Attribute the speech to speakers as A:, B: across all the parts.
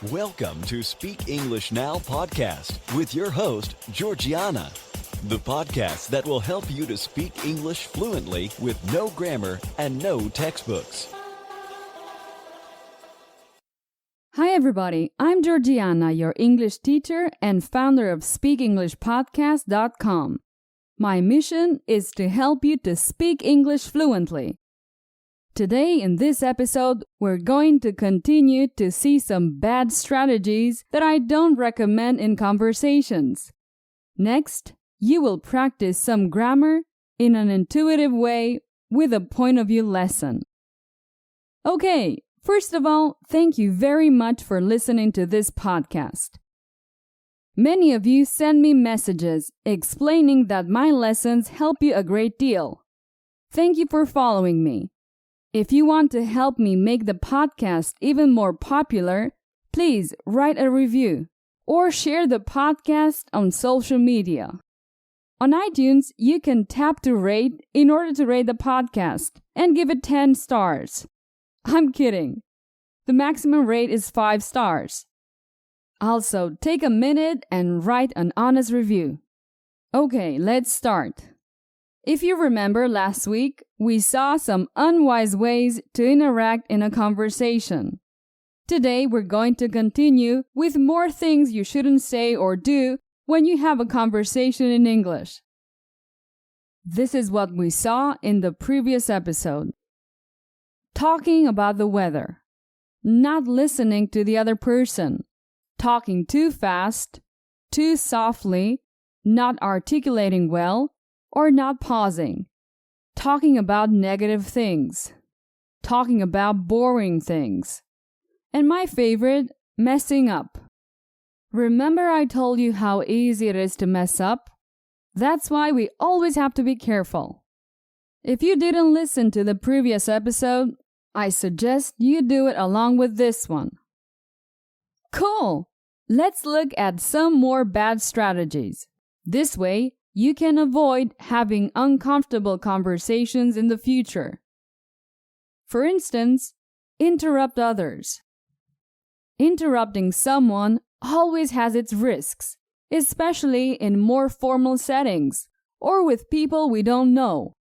A: Welcome to Speak English Now podcast with your host, Georgiana, the podcast that will help you to speak English fluently with no grammar and no textbooks.
B: Hi everybody, I'm Georgiana, your English teacher and founder of SpeakEnglishPodcast.com. My mission is to help you to speak English fluently. Today in this episode, we're going to continue to see some bad strategies that I don't recommend in conversations. Next, you will practice some grammar in an intuitive way with a point of view lesson. Okay, first of all, thank you very much for listening to this podcast. Many of you send me messages explaining that my lessons help you a great deal. Thank you for following me. If you want to help me make the podcast even more popular, please write a review or share the podcast on social media. On iTunes, you can tap to rate in order to rate the podcast and give it 10 stars. I'm kidding. The maximum rate is 5 stars. Also, take a minute and write an honest review. Okay, let's start. If you remember last week, we saw some unwise ways to interact in a conversation. Today, we're going to continue with more things you shouldn't say or do when you have a conversation in English. This is what we saw in the previous episode. Talking about the weather. Not listening to the other person. Talking too fast, too softly, not articulating well, or not pausing. Talking about negative things. Talking about boring things. And my favorite, messing up. Remember I told you how easy it is to mess up? That's why we always have to be careful. If you didn't listen to the previous episode, I suggest you do it along with this one. Cool! Let's look at some more bad strategies. This way, you can avoid having uncomfortable conversations in the future. For instance, interrupt others. Interrupting someone always has its risks, especially in more formal settings or with people we don't know.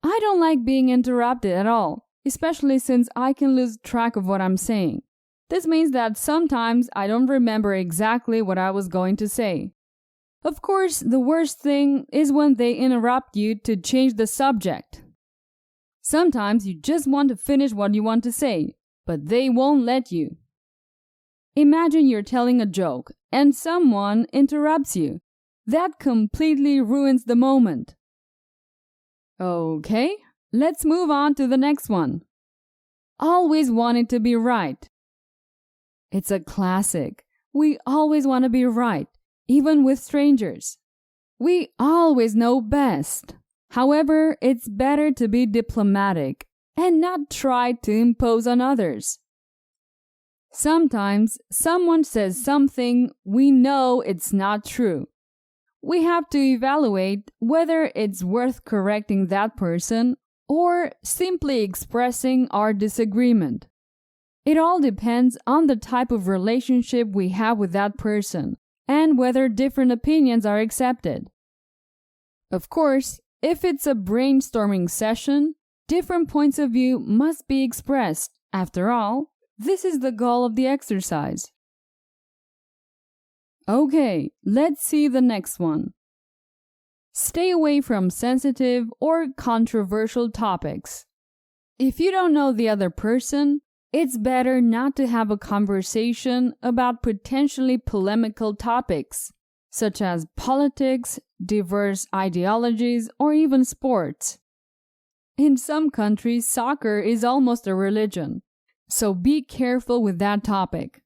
B: I don't like being interrupted at all, especially since I can lose track of what I'm saying. This means that sometimes I don't remember exactly what I was going to say. Of course, the worst thing is when they interrupt you to change the subject. Sometimes you just want to finish what you want to say, but they won't let you. Imagine you're telling a joke and someone interrupts you. That completely ruins the moment. Okay, let's move on to the next one. Always wanting to be right. It's a classic. We always want to be right, even with strangers. We always know best. However, it's better to be diplomatic and not try to impose on others. Sometimes someone says something we know it's not true. We have to evaluate whether it's worth correcting that person or simply expressing our disagreement. It all depends on the type of relationship we have with that person and whether different opinions are accepted. Of course, if it's a brainstorming session, different points of view must be expressed. After all, this is the goal of the exercise. Okay, let's see the next one. Stay away from sensitive or controversial topics. If you don't know the other person, it's better not to have a conversation about potentially polemical topics, such as politics, diverse ideologies, or even sports. In some countries, soccer is almost a religion, so be careful with that topic.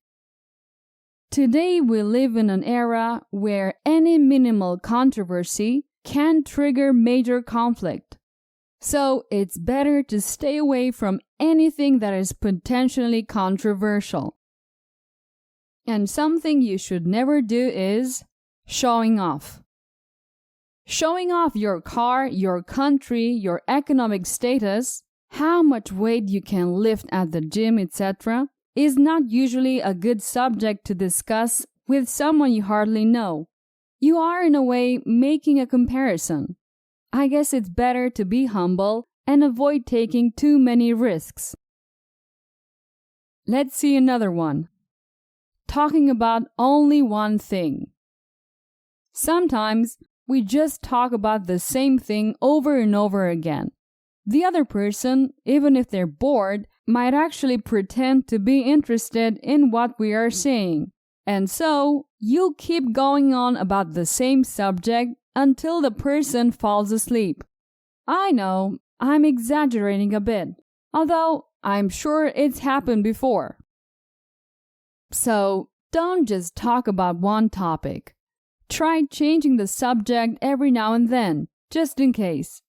B: Today, we live in an era where any minimal controversy can trigger major conflict. So it's better to stay away from anything that is potentially controversial. And something you should never do is showing off. Showing off your car, your country, your economic status, how much weight you can lift at the gym, etc., is not usually a good subject to discuss with someone you hardly know. You are, in a way, making a comparison. I guess it's better to be humble and avoid taking too many risks. Let's see another one. Talking about only one thing. Sometimes we just talk about the same thing over and over again. The other person, even if they're bored, might actually pretend to be interested in what we are saying. And so, you'll keep going on about the same subject until the person falls asleep. I know, I'm exaggerating a bit, although I'm sure it's happened before. So, don't just talk about one topic. Try changing the subject every now and then, just in case.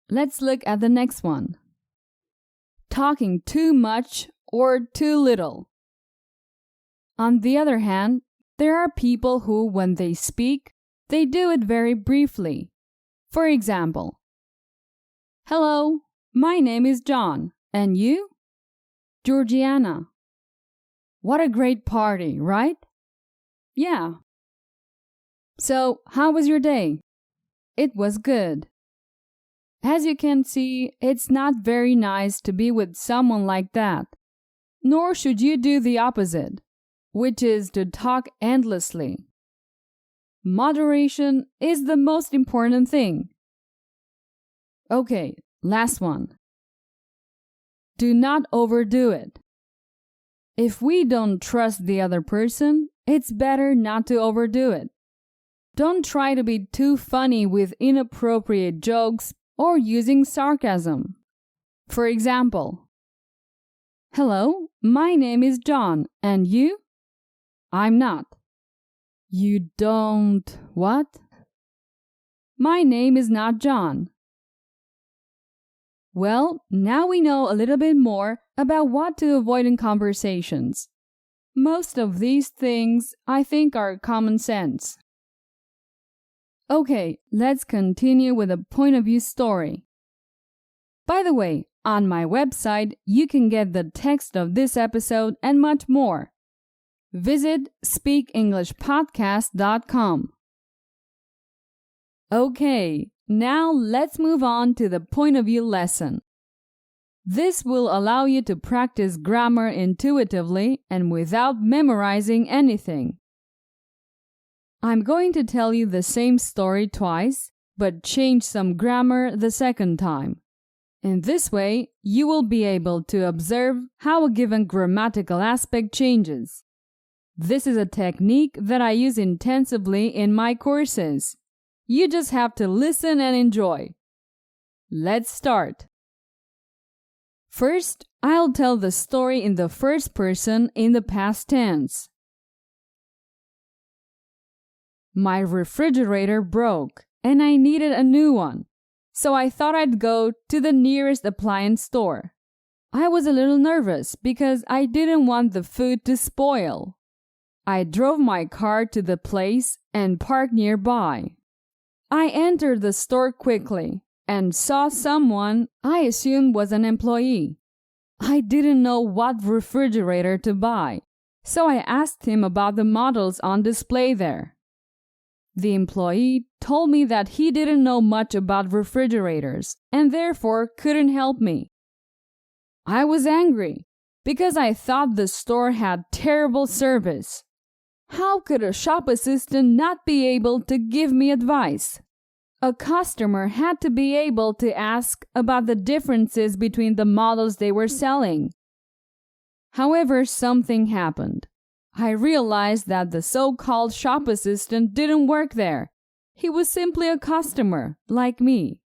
B: Let's look at the next one. Talking too much or too little. On the other hand, there are people who, when they speak, they do it very briefly. For example, "Hello, my name is John, and you?" "Georgiana." "What a great party, right?" "Yeah." "So, how was your day?" "It was good." As you can see, it's not very nice to be with someone like that. Nor should you do the opposite, which is to talk endlessly. Moderation is the most important thing. Okay, last one. Do not overdo it. If we don't trust the other person, it's better not to overdo it. Don't try to be too funny with inappropriate jokes or using sarcasm. For example, "Hello, my name is John, and you?" "I'm not." "You don't what?" "My name is not John." Well, now we know a little bit more about what to avoid in conversations. Most of these things, I think, are common sense. Okay, let's continue with a point of view story. By the way, on my website, you can get the text of this episode and much more. Visit speakenglishpodcast.com. Okay, now let's move on to the point of view lesson. This will allow you to practice grammar intuitively and without memorizing anything. I'm going to tell you the same story twice, but change some grammar the second time. In this way, you will be able to observe how a given grammatical aspect changes. This is a technique that I use intensively in my courses. You just have to listen and enjoy. Let's start. First, I'll tell the story in the first person in the past tense. My refrigerator broke and I needed a new one, so I thought I'd go to the nearest appliance store. I was a little nervous because I didn't want the food to spoil. I drove my car to the place and parked nearby. I entered the store quickly and saw someone I assumed was an employee. I didn't know what refrigerator to buy, so I asked him about the models on display there. The employee told me that he didn't know much about refrigerators and therefore couldn't help me. I was angry because I thought the store had terrible service. How could a shop assistant not be able to give me advice? A customer had to be able to ask about the differences between the models they were selling. However, something happened. I realized that the so-called shop assistant didn't work there. He was simply a customer, like me.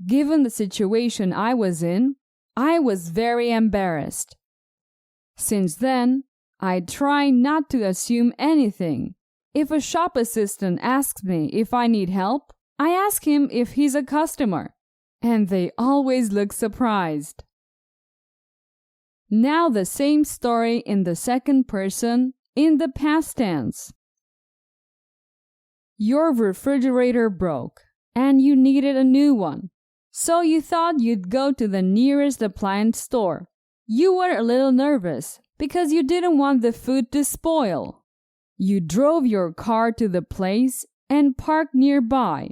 B: Given the situation I was in, I was very embarrassed. Since then, I try not to assume anything. If a shop assistant asks me if I need help, I ask him if he's a customer, and they always look surprised. Now the same story in the second person in the past tense. Your refrigerator broke and you needed a new one, so you thought you'd go to the nearest appliance store. You were a little nervous because you didn't want the food to spoil. You drove your car to the place and parked nearby.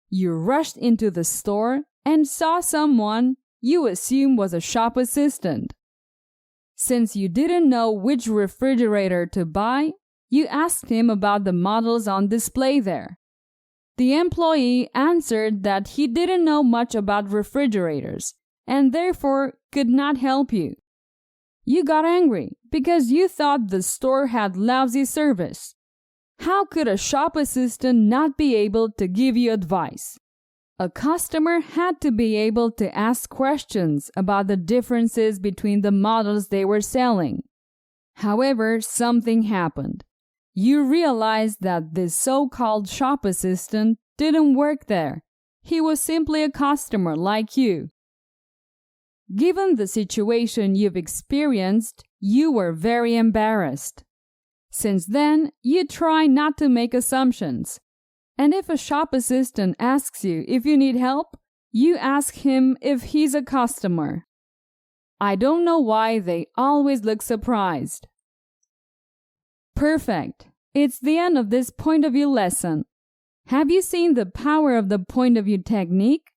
B: You rushed into the store and saw someone you assumed was a shop assistant. Since you didn't know which refrigerator to buy, you asked him about the models on display there. The employee answered that he didn't know much about refrigerators and therefore could not help you. You got angry because you thought the store had lousy service. How could a shop assistant not be able to give you advice? A customer had to be able to ask questions about the differences between the models they were selling. However, something happened. You realized that this so-called shop assistant didn't work there. He was simply a customer like you. Given the situation you've experienced, you were very embarrassed. Since then, you try not to make assumptions. And if a shop assistant asks you if you need help, you ask him if he's a customer. I don't know why they always look surprised. Perfect. It's the end of this point of view lesson. Have you seen the power of the point of view technique?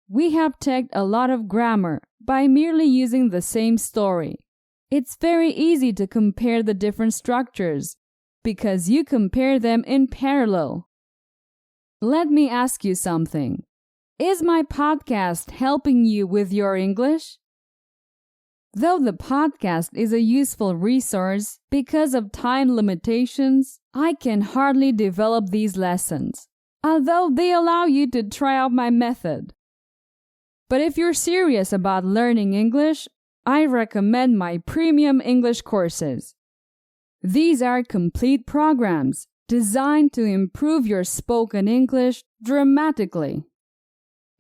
B: We have checked a lot of grammar by merely using the same story. It's very easy to compare the different structures because you compare them in parallel. Let me ask you something. Is my podcast helping you with your English? Though the podcast is a useful resource, because of time limitations, I can hardly develop these lessons, although they allow you to try out my method. But if you're serious about learning English, I recommend my premium English courses. These are complete programs designed to improve your spoken English dramatically.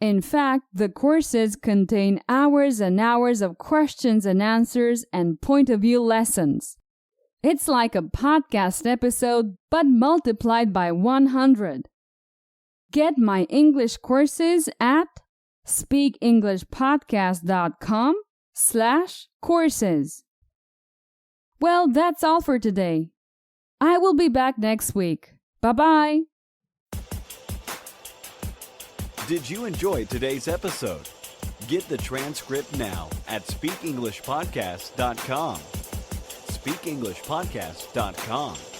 B: In fact, the courses contain hours and hours of questions and answers and point of view lessons. It's like a podcast episode, but multiplied by 100. Get my English courses at speakenglishpodcast.com/courses. Well, that's all for today. I will be back next week. Bye-bye.
A: Did you enjoy today's episode? Get the transcript now at speakenglishpodcast.com. speakenglishpodcast.com.